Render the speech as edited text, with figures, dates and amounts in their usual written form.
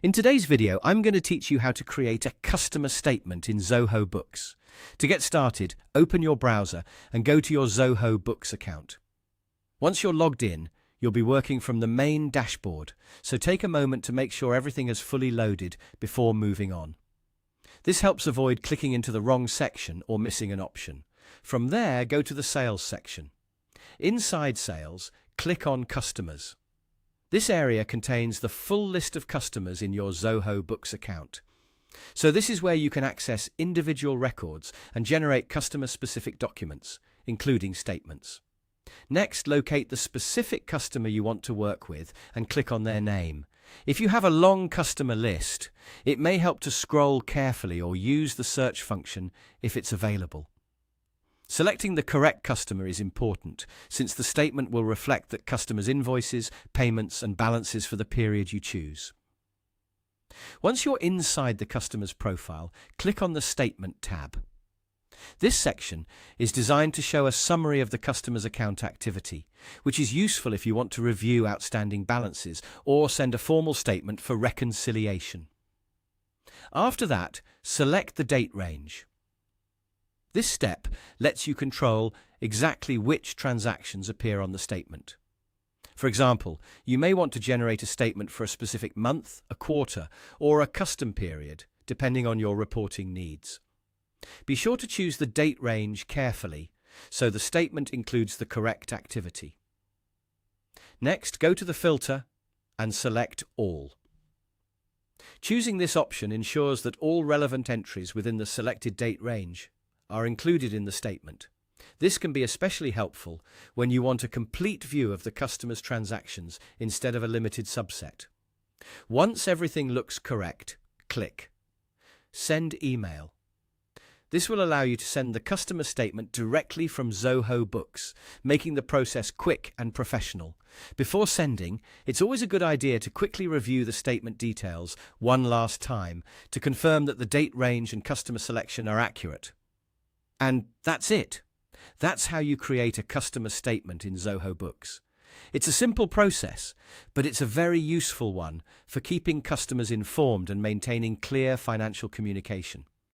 In today's video, I'm going to teach you how to create a customer statement in Zoho Books. To get started, open your browser and go to your Zoho Books account. Once you're logged in, you'll be working from the main dashboard, so take a moment to make sure everything is fully loaded before moving on. This helps avoid clicking into the wrong section or missing an option. From there, go to the Sales section. Inside Sales, click on Customers. This area contains the full list of customers in your Zoho Books account. So this is where you can access individual records and generate customer-specific documents, including statements. Next, locate the specific customer you want to work with and click on their name. If you have a long customer list, it may help to scroll carefully or use the search function if it's available. Selecting the correct customer is important, since the statement will reflect that customer's invoices, payments, and balances for the period you choose. Once you're inside the customer's profile, click on the Statement tab. This section is designed to show a summary of the customer's account activity, which is useful if you want to review outstanding balances or send a formal statement for reconciliation. After that, select the date range. This step lets you control exactly which transactions appear on the statement. For example, you may want to generate a statement for a specific month, a quarter, or a custom period, depending on your reporting needs. Be sure to choose the date range carefully, so the statement includes the correct activity. Next, go to the filter and select All. Choosing this option ensures that all relevant entries within the selected date range are included in the statement. This can be especially helpful when you want a complete view of the customer's transactions instead of a limited subset. Once everything looks correct, click Send Email. This will allow you to send the customer statement directly from Zoho Books, making the process quick and professional. Before sending, it's always a good idea to quickly review the statement details one last time to confirm that the date range and customer selection are accurate. And that's it. That's how you create a customer statement in Zoho Books. It's a simple process, but it's a very useful one for keeping customers informed and maintaining clear financial communication.